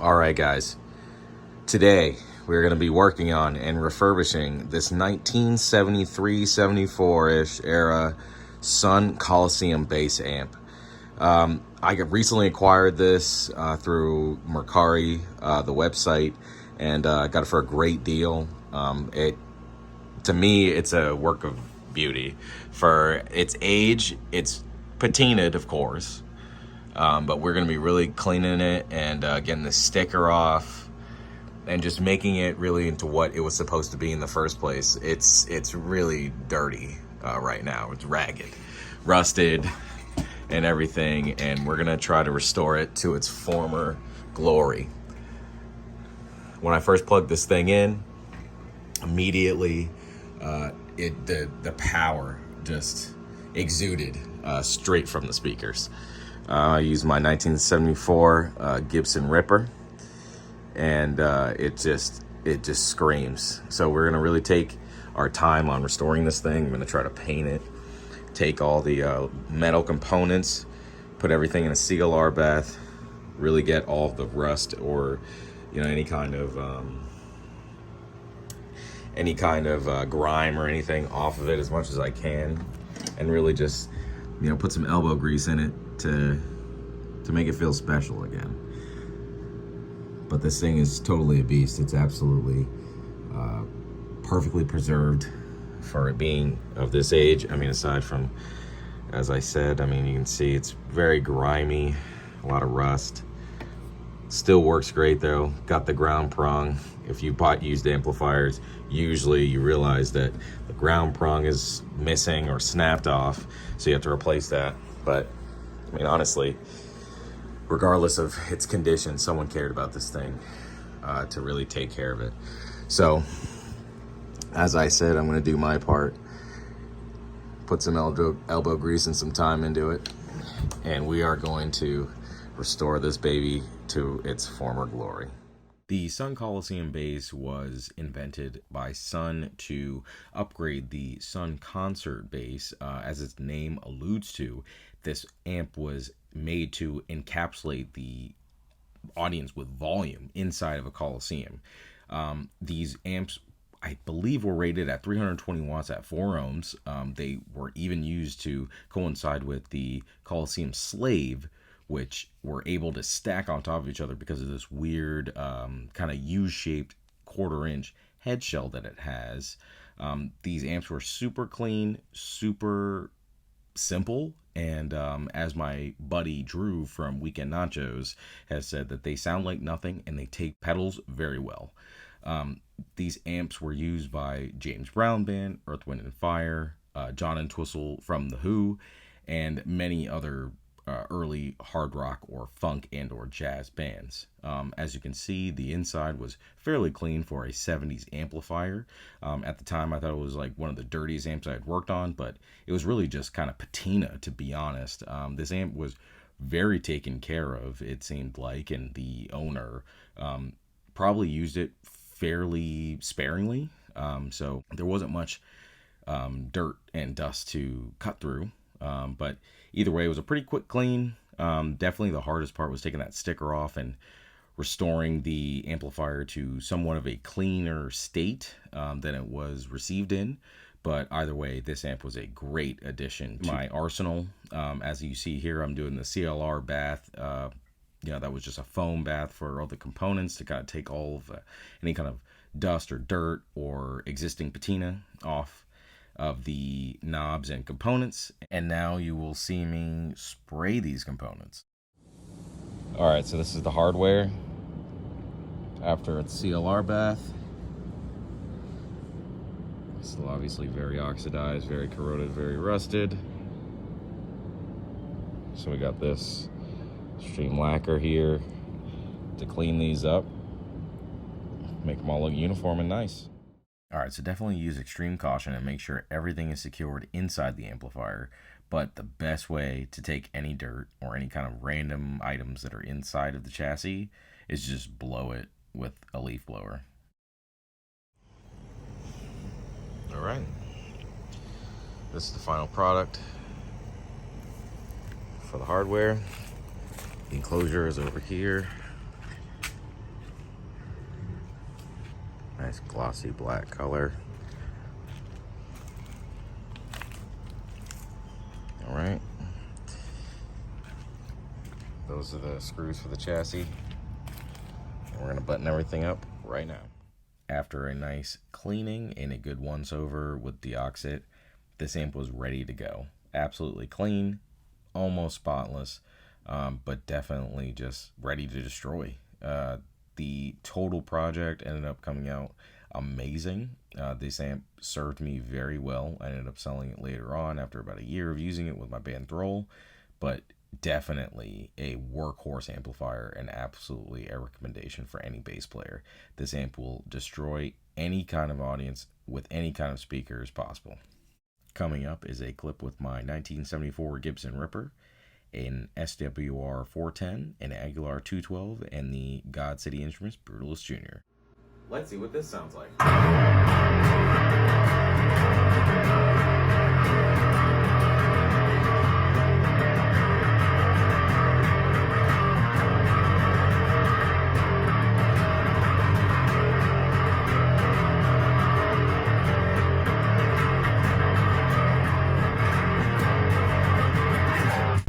All right, guys. Today, we're going to be working on and refurbishing this 1973-74-ish era Sunn Coliseum bass amp. I recently acquired this through Mercari, the website, and got it for a great deal. To me, it's a work of beauty. For its age, it's patinaed, of course, but we're going to be really cleaning it and getting the sticker off and just making it really into what it was supposed to be in the first place. It's really dirty right now. It's ragged, rusted, and everything, and we're going to try to restore it to its former glory. When I first plugged this thing in, immediately the power just exuded straight from the speakers. I used my 1974 Gibson Ripper, and it just screams. So we're gonna really take our time on restoring this thing. I'm gonna try to paint it, take all the metal components, put everything in a CLR bath, really get all the rust or any kind of grime or anything off of it as much as I can, and really just put some elbow grease in it to make it feel special again. But this thing is totally a beast. It's absolutely perfectly preserved for it being of this age. I mean, aside from, as I said, you can see it's very grimy, a lot of rust. Still works great though. Got the ground prong. If you bought used amplifiers, usually you realize that the ground prong is missing or snapped off, so you have to replace that. But honestly, regardless of its condition, someone cared about this thing to really take care of it. So, as I said, I'm going to do my part, put some elbow grease and some time into it, and we are going to restore this baby to its former glory. The Sunn Coliseum bass was invented by Sunn to upgrade the Sunn concert bass. As its name alludes to, this amp was made to encapsulate the audience with volume inside of a Coliseum. These amps, I believe, were rated at 320 watts at 4 ohms. They were even used to coincide with the Coliseum Slave, which were able to stack on top of each other because of this weird kind of U-shaped 1/4 inch head shell that it has. These amps were super clean, super simple, and as my buddy Drew from Weekend Nachos has said, that they sound like nothing and they take pedals very well. These amps were used by James Brown Band, Earth, Wind & Fire, John Entwistle from The Who, and many other early hard rock or funk and or jazz bands. As you can see, the inside was fairly clean for a 70s amplifier. At the time, I thought it was like one of the dirtiest amps I had worked on, but it was really just kind of patina, to be honest. This amp was very taken care of, it seemed like, and the owner probably used it fairly sparingly. So there wasn't much dirt and dust to cut through. But either way, it was a pretty quick clean. Definitely the hardest part was taking that sticker off and restoring the amplifier to somewhat of a cleaner state than it was received in. But either way, this amp was a great addition to my arsenal. As you see here, I'm doing the CLR bath. That was just a foam bath for all the components to kind of take all of any kind of dust or dirt or existing patina off of the knobs and components. And now you will see me spray these components. All right, so this is the hardware after its CLR bath. Still obviously very oxidized, very corroded, very rusted. So we got this stream lacquer here to clean these up, make them all look uniform and nice. All right, so definitely use extreme caution and make sure everything is secured inside the amplifier. But the best way to take any dirt or any kind of random items that are inside of the chassis is just blow it with a leaf blower. All right, this is the final product for the hardware. The enclosure is over here. Nice glossy black color. All right. Those are the screws for the chassis. We're gonna button everything up right now. After a nice cleaning and a good once over with deoxit, this amp was ready to go. Absolutely clean, almost spotless, but definitely just ready to destroy. The total project ended up coming out amazing. This amp served me very well. I ended up selling it later on after about a year of using it with my band Thrall, but definitely a workhorse amplifier and absolutely a recommendation for any bass player. This amp will destroy any kind of audience with any kind of speakers possible. Coming up is a clip with my 1974 Gibson Ripper, an SWR 410, an Aguilar 212, and the God City Instruments Brutalist Jr. Let's see what this sounds like.